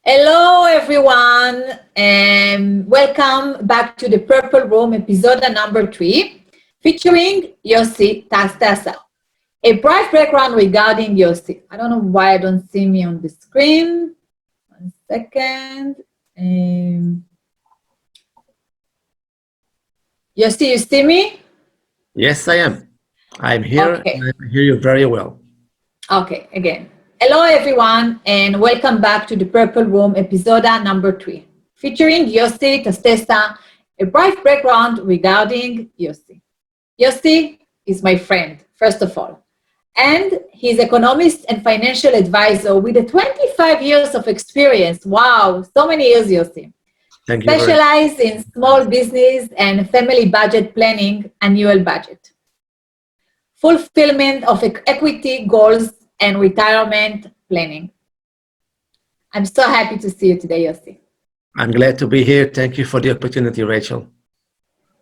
Hello, everyone, and welcome back to the Purple Room episode number 3, featuring Yossi Tastassa. A brief background regarding Yossi. I don't know why I don't see me on the screen. 1 second. Yossi, you see me? Yes, I am. I'm here Okay. and I hear you very well. Okay, again. Hello, everyone, and welcome back to the Purple Room episode number 3, featuring Yossi Tastassa, a brief background regarding Yossi. Yossi is my friend, first of all, and he's economist and financial advisor with 25 years of experience. Wow, so many years, Yossi. Thank you very much. Specialized in small business and family budget planning, annual budget, fulfillment of equity goals, and retirement planning. I'm so happy to see you today, Yossi. I'm glad to be here. Thank you for the opportunity, Rachel.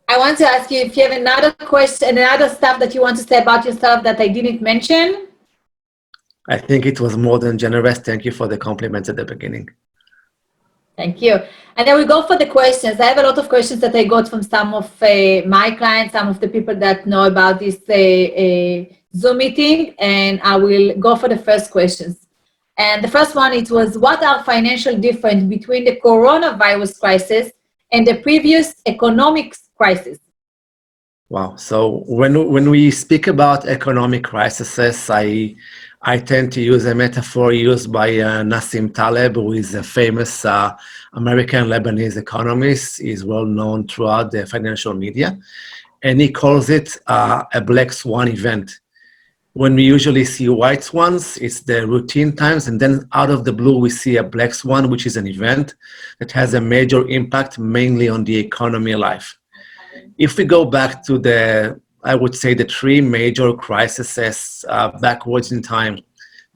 I want to ask you if you have another question, another stuff that you want to say about yourself that I didn't mention. I think it was more than generous. Thank you for the compliments at the beginning. Thank you. And then we go for the questions. I have a lot of questions that I got from some of my clients, some of the people that know about this Zoom meeting, and I will go for the first questions. And the first one, it was, what are financial difference between the coronavirus crisis and the previous economic crisis? Wow. So when we speak about economic crises, I tend to use a metaphor used by Nassim Taleb, who is a famous American Lebanese economist. He's well known throughout the financial media, and he calls it a black swan event. When we usually see white swans, it's the routine times, and then out of the blue, we see a black swan, which is an event that has a major impact mainly on the economy life. If we go back to I would say the three major crises backwards in time,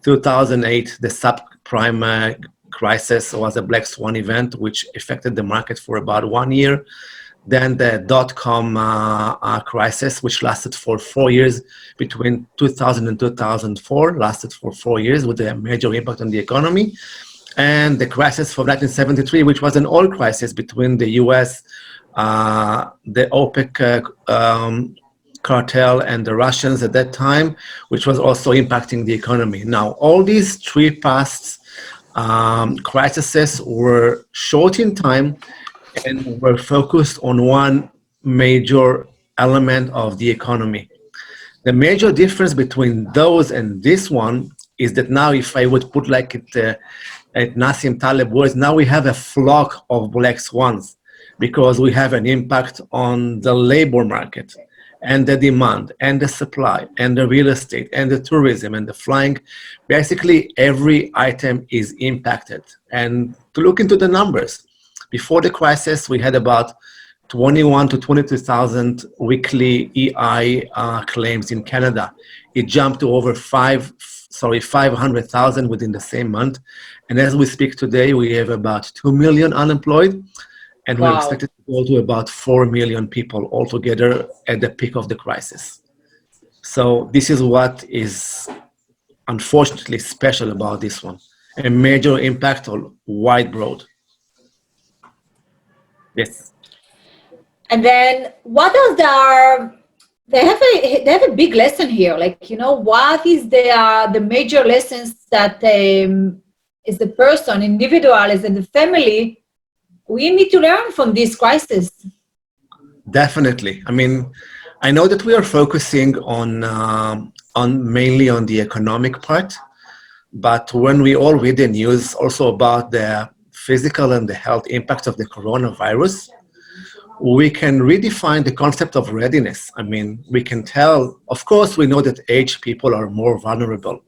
2008, the subprime crisis was a black swan event, which affected the market for about 1 year. Then the dot-com crisis, which lasted for 4 years, between 2000 and 2004, lasted for 4 years with a major impact on the economy. And the crisis from 1973, which was an oil crisis between the US, the OPEC cartel and the Russians at that time, which was also impacting the economy. Now, all these three past crises were short in time and were focused on one major element of the economy. The major difference between those and this one is that now, if I would put like it at Nassim Taleb words, now we have a flock of black swans because we have an impact on the labor market and the demand and the supply and the real estate and the tourism and the flying. Basically, every item is impacted. And to look into the numbers, before the crisis, we had about 21 to 22,000 weekly EI claims in Canada. It jumped to over 500,000 within the same month. And as we speak today, we have about 2 million unemployed. And Wow. we're expected to go to about 4 million people altogether at the peak of the crisis. So this is what is unfortunately special about this one. A major impact on wide broad. Yes. And then what are they have a big lesson here. Like, what is the major lessons that as the person, individual, as in the family, we need to learn from this crisis? Definitely. I mean, I know that we are focusing on mainly on the economic part, but when we all read the news also about the physical and the health impacts of the coronavirus, we can redefine the concept of readiness. I mean, we can tell, of course, we know that aged people are more vulnerable,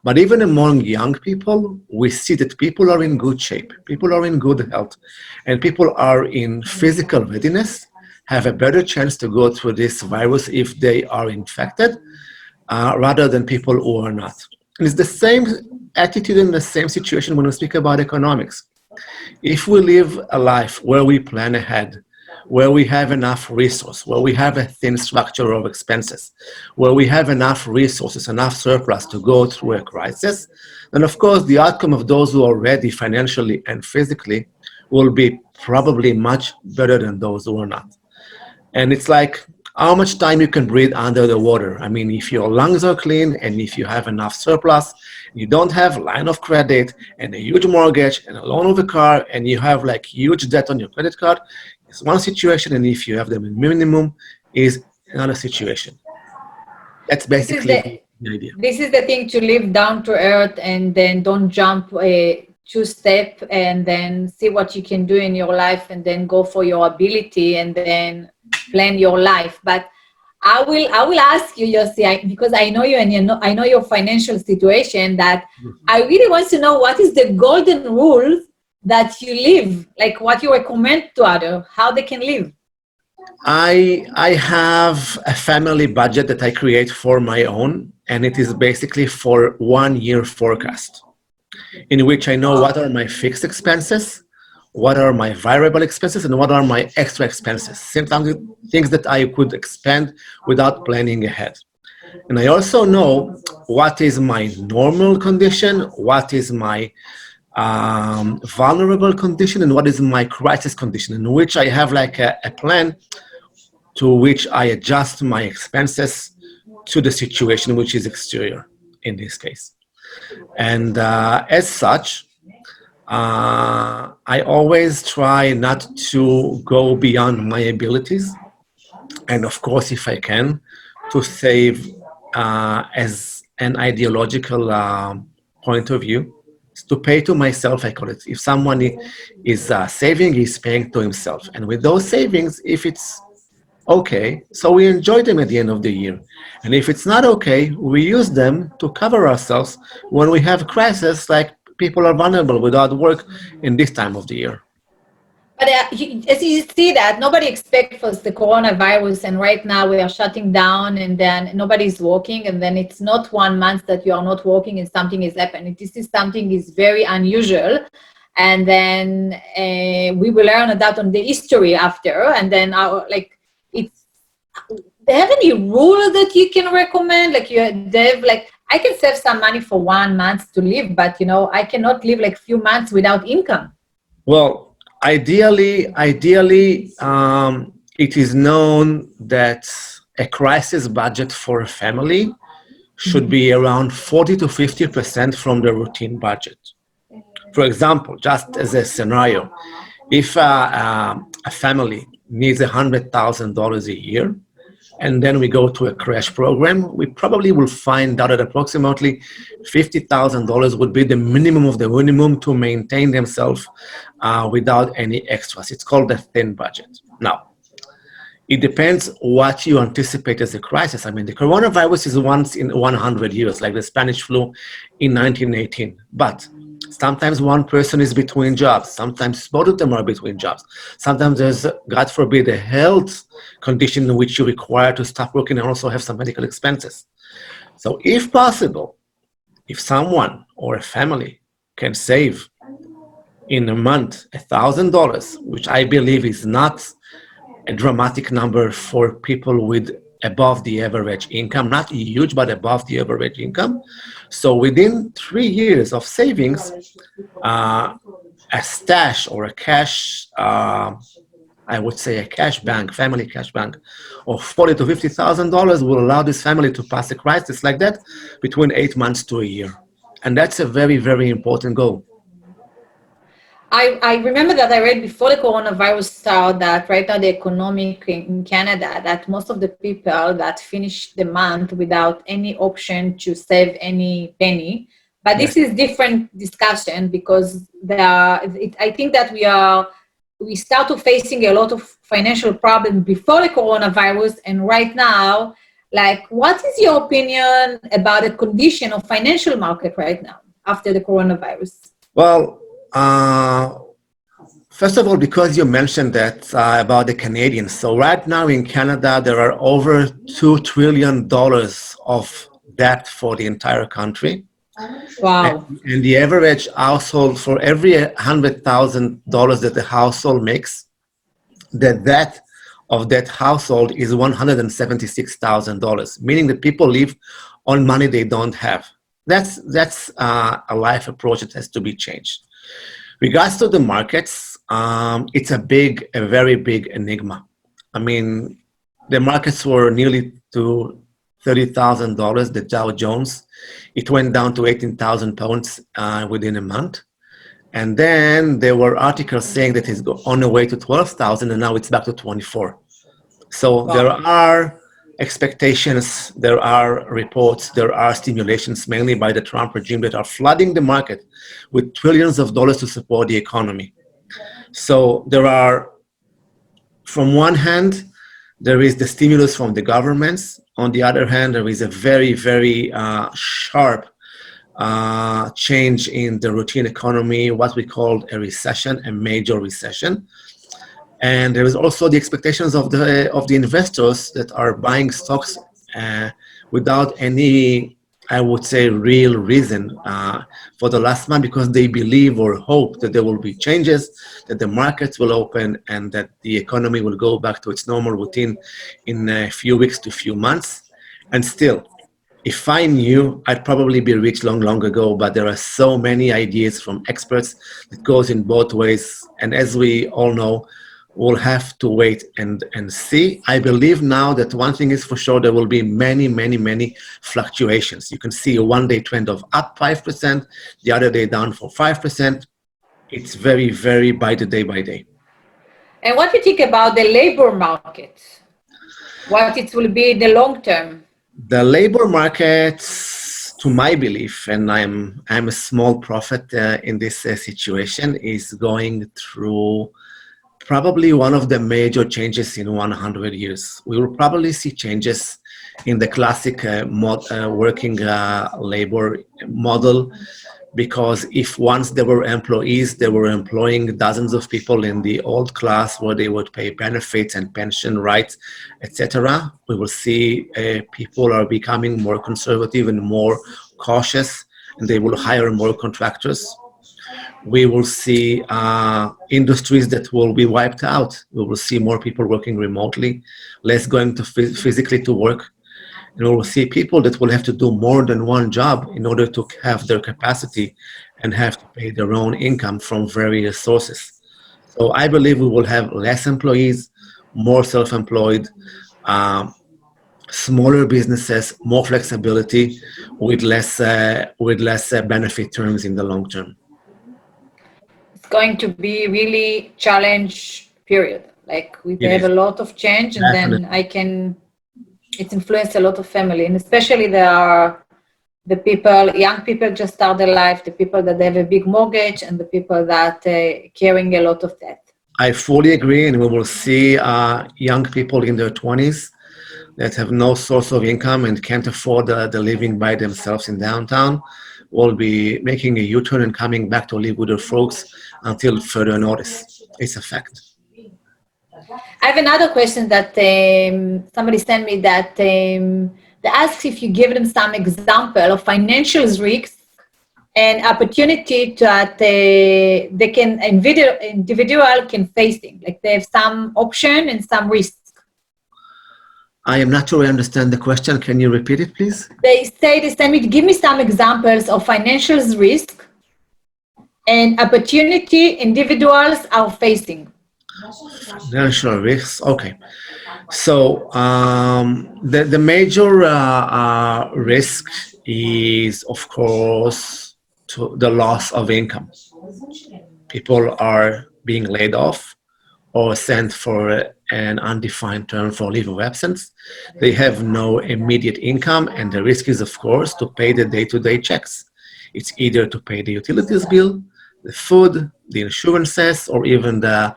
but even among young people, we see that people are in good shape, people are in good health, and people are in physical readiness, have a better chance to go through this virus if they are infected, rather than people who are not. And it's the same attitude and the same situation when we speak about economics. If we live a life where we plan ahead, where we have enough resource, where we have a thin structure of expenses, where we have enough resources, enough surplus to go through a crisis, then of course the outcome of those who are ready financially and physically will be probably much better than those who are not. And it's like how much time you can breathe under the water. I mean, if your lungs are clean and if you have enough surplus, you don't have a line of credit and a huge mortgage and a loan of a car and you have like huge debt on your credit card, it's one situation. And if you have the minimum is another situation. That's basically the idea. This is the thing, to live down to earth and then don't jump a two-step and then see what you can do in your life and then go for your ability and then plan your life. But I will ask you, Yossi, because I know you and I know your financial situation, that I really want to know what is the golden rule that you live, like what you recommend to others, how they can live. I have a family budget that I create for my own, and it is basically for 1 year forecast, in which I know what are my fixed expenses, what are my variable expenses, and what are my extra expenses, sometimes things that I could expend without planning ahead. And I also know what is my normal condition, what is my vulnerable condition, and what is my crisis condition, in which I have like a plan to which I adjust my expenses to the situation which is exterior in this case. And as such, I always try not to go beyond my abilities. And of course, if I can, to save as an ideological point of view, to pay to myself, I call it. If someone is saving, he's paying to himself. And with those savings, if it's okay, so we enjoy them at the end of the year. And if it's not okay, we use them to cover ourselves when we have crisis, like people are vulnerable without work in this time of the year. But as you see that, nobody expects for the coronavirus, and right now we are shutting down and then nobody's working, and then it's not 1 month that you are not working and something is happening. This is something is very unusual. And then we will learn that on the history after, and then they have any rule that you can recommend? Like I can save some money for 1 month to live, but I cannot live like few months without income. Well, ideally, it is known that a crisis budget for a family should be around 40 to 50% from the routine budget. For example, just as a scenario, if a family needs $100,000 a year, and then we go to a crash program, we probably will find out that approximately $50,000 would be the minimum of the minimum to maintain themselves without any extras. It's called a thin budget. Now, it depends what you anticipate as a crisis. I mean, the coronavirus is once in 100 years, like the Spanish flu in 1918. But sometimes one person is between jobs. Sometimes both of them are between jobs. Sometimes there's, God forbid, a health condition in which you require to stop working and also have some medical expenses. So if possible, if someone or a family can save in a month $1,000, which I believe is not a dramatic number for people with above the average income, not huge, but above the average income. So within 3 years of savings, a stash or a cash, I would say a cash bank, family cash bank, of $40,000 to $50,000 will allow this family to pass a crisis like that between 8 months to a year. And that's a very, very important goal. I remember that I read before the coronavirus started that right now the economic in Canada, that most of the people that finish the month without any option to save any penny. But this is different discussion because I think that we start to facing a lot of financial problems before the coronavirus, and right now, like, what is your opinion about the condition of financial market right now after the coronavirus? Well, first of all, because you mentioned that about the Canadians. So right now in Canada, there are over $2 trillion of debt for the entire country. Wow. And the average household, for every $100,000 that the household makes, the debt of that household is $176,000, meaning that people live on money they don't have. That's a life approach that has to be changed. Regards to the markets, it's a very big enigma. I mean, the markets were nearly to $30,000, the Dow Jones. It went down to 18,000 points within a month. And then there were articles saying that it's on the way to 12,000 and now it's back to 24. So there are expectations, there are reports, there are stimulations, mainly by the Trump regime, that are flooding the market with trillions of dollars to support the economy. So there are, from one hand, there is the stimulus from the governments. On the other hand, there is a very sharp change in the routine economy, what we call a recession, a major recession. And there is also the expectations of the investors that are buying stocks without any, I would say, real reason for the last month, because they believe or hope that there will be changes, that the markets will open, and that the economy will go back to its normal routine in a few weeks to few months. And still, if I knew, I'd probably be rich long ago, but there are so many ideas from experts that goes in both ways. And as we all know, we'll have to wait and see. I believe now that one thing is for sure, there will be many fluctuations. You can see a one-day trend of up 5%, the other day down for 5%. It's very by the day by day. And what do you think about the labor market? What it will be in the long term? The labor market, to my belief, and I'm a small prophet in this situation, is going through probably one of the major changes in 100 years. We will probably see changes in the classic working labor model, because if once there were employees, they were employing dozens of people in the old class where they would pay benefits and pension rights, etc. We will see people are becoming more conservative and more cautious, and they will hire more contractors. We will see industries that will be wiped out. We will see more people working remotely, less going to physically to work. And we will see people that will have to do more than one job in order to have their capacity and have to pay their own income from various sources. So I believe we will have less employees, more self-employed, smaller businesses, more flexibility, with less benefit terms in the long term. It's going to be really challenge period. Like we have a lot of change, and then it influences a lot of family, and especially the people, young people just start their life, the people that have a big mortgage, and the people that carrying a lot of debt. I fully agree, and we will see young people in their 20s that have no source of income and can't afford the living by themselves in downtown will be making a U-turn and coming back to live with their folks until further notice. It's a fact. I have another question that somebody sent me, that they ask if you give them some example of financial risks and opportunity that they can individual can facing, like they have some option and some risks. I am not sure I understand the question. Can you repeat it, please? They send me to give me some examples of financial risk and opportunity individuals are facing. Financial risks. Okay. So the major risk is, of course, to the loss of income. People are being laid off or sent for an undefined term for leave of absence. They have no immediate income, and the risk is, of course, to pay the day-to-day checks. It's either to pay the utilities bill, the food, the insurances, or even the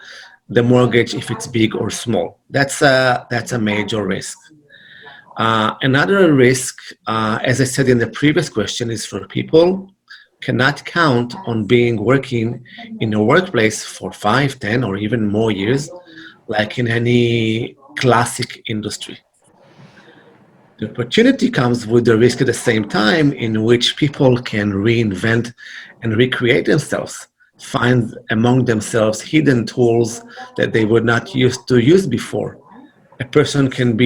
mortgage if it's big or small. That's a major risk. Another risk, as I said in the previous question, is for people cannot count on working in a workplace for 5, 10, or even more years, like in any classic industry. The opportunity comes with the risk at the same time, in which people can reinvent and recreate themselves. find among themselves hidden tools that they were not used to use before. A person can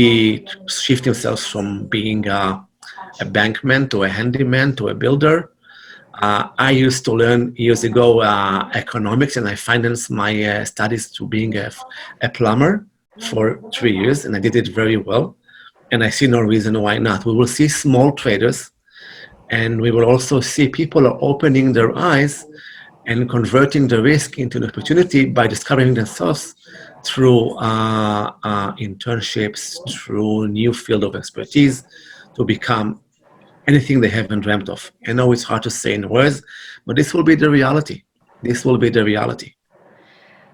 shift himself from being a bankman to a handyman to a builder. I used to learn years ago economics, and I financed my studies to being a plumber for 3 years, and I did it very well. And I see no reason why not. We will see small traders, and we will also see people are opening their eyes and converting the risk into an opportunity by discovering themselves through internships, through new field of expertise, to become anything they haven't dreamt of. I know it's hard to say in words, but this will be the reality. This will be the reality.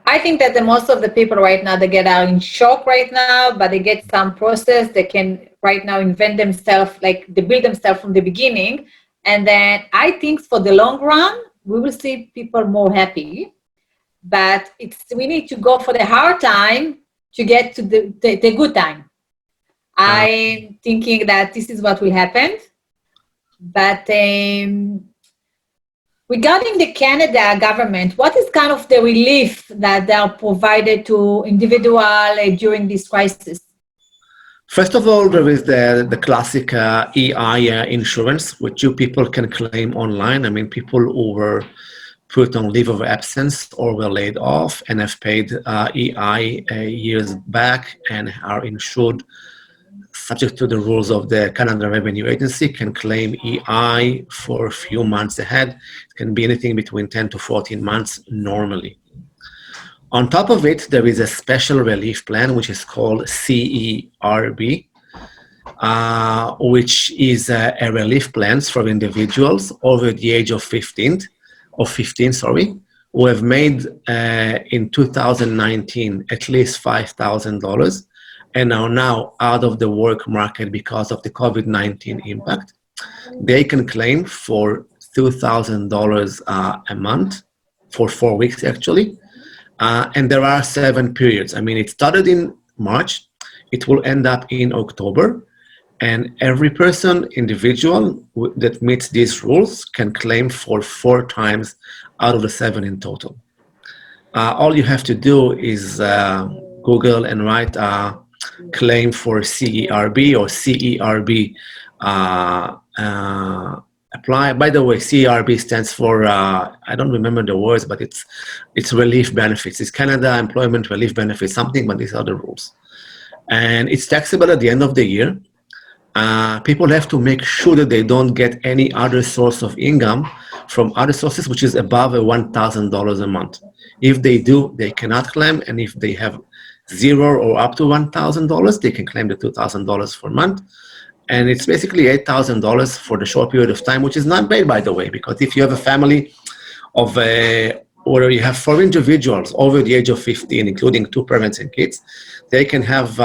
I think that the most of the people right now, they get out in shock right now, but they get some process. They can right now invent themselves, like they build themselves from the beginning. And then I think for the long run, we will see people more happy. But we need to go for the hard time to get to the good time. I'm thinking that this is what will happen. But regarding the Canada government, what is kind of the relief that they are provided to individual during this crisis? First of all, there is the classic EI insurance, which you people can claim online. I mean, people who were put on leave of absence or were laid off and have paid EI years back and are insured subject to the rules of the Canada Revenue Agency, can claim EI for a few months ahead. It can be anything between 10 to 14 months normally. On top of it, there is a special relief plan, which is called CERB, which is a relief plans for individuals over the age of 15, who have made in 2019 at least $5,000 and are now out of the work market because of the COVID-19 impact. They can claim for $2,000 a month for 4 weeks, actually. And there are 7 periods. I mean, it started in March. It will end up in October. And every person, individual that meets these rules can claim for 4 times out of the 7 in total. All you have to do is Google and write claim for CERB or CERB apply. By the way, CERB stands for, I don't remember the words, but it's relief benefits. It's Canada Employment Relief Benefits, something, but these are the rules. And it's taxable at the end of the year. People have to make sure that they don't get any other source of income from other sources, which is above $1,000 a month. If they do, they cannot claim, and if they have $0 or up to $1,000, they can claim the $2,000 per month. And it's basically $8,000 for the short period of time, which is not bad, by the way, because if you have a family of where you have 4 individuals over the age of 15, including 2 parents and kids, they can have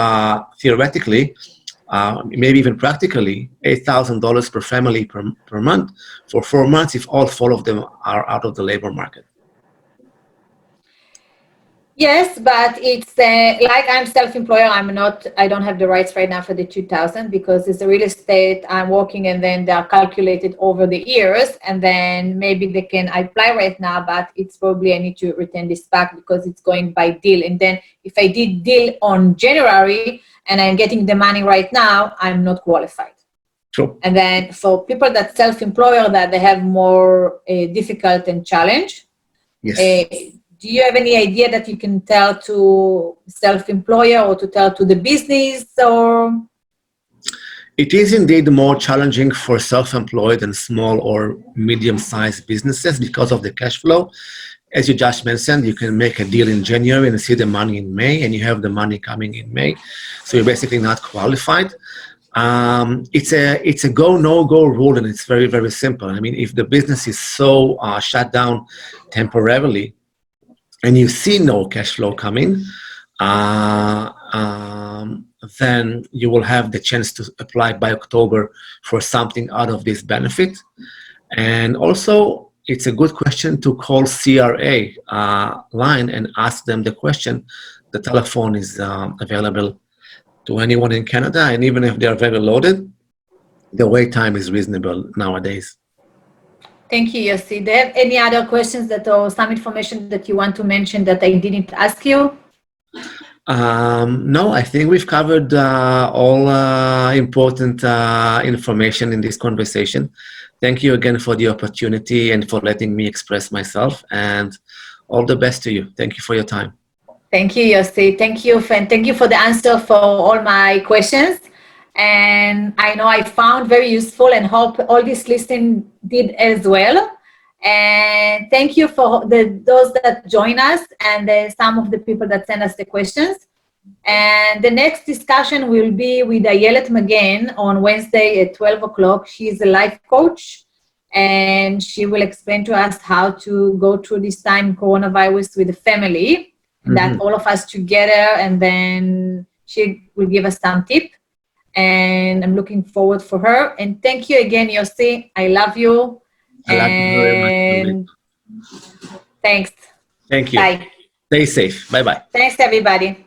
theoretically, maybe even practically, $8,000 per family per month for 4 months if all 4 of them are out of the labor market. Yes, but it's like I'm self-employed. I don't have the rights right now for the 2000 because it's a real estate I'm working, and then they are calculated over the years, and then maybe they can apply right now, but it's probably I need to return this back because it's going by deal. And then if I did deal on January and I'm getting the money right now, I'm not qualified. Sure. And then for people that self-employed, that they have more difficult and challenge. Yes. Do you have any idea that you can tell to self-employer or to tell to the business? Or it is indeed more challenging for self-employed and small or medium-sized businesses because of the cash flow. As you just mentioned, you can make a deal in January and see the money in May, and you have the money coming in May. So you're basically not qualified. It's a go, no-go rule, and it's very, very simple. I mean, if the business is so shut down temporarily, and you see no cash flow coming, then you will have the chance to apply by October for something out of this benefit. And also, it's a good question to call CRA line and ask them the question. The telephone is available to anyone in Canada, and even if they are very loaded, the wait time is reasonable nowadays. Thank you, Yossi. Do you have any other questions or some information that you want to mention that I didn't ask you? No, I think we've covered all important information in this conversation. Thank you again for the opportunity and for letting me express myself, and all the best to you. Thank you for your time. Thank you, Yossi. Thank you, and thank you for the answer for all my questions. And I know I found very useful and hope all this listening did as well. And thank you for those that join us and some of the people that send us the questions. And the next discussion will be with Ayelet Magen on Wednesday at 12 o'clock. She's a life coach, and she will explain to us how to go through this time coronavirus with the family, that all of us together, and then she will give us some tip. And I'm looking forward for her. And thank you again, Yossi. I love you. I love you very much. Thanks. Thank you. Bye. Stay safe. Bye-bye. Thanks, everybody.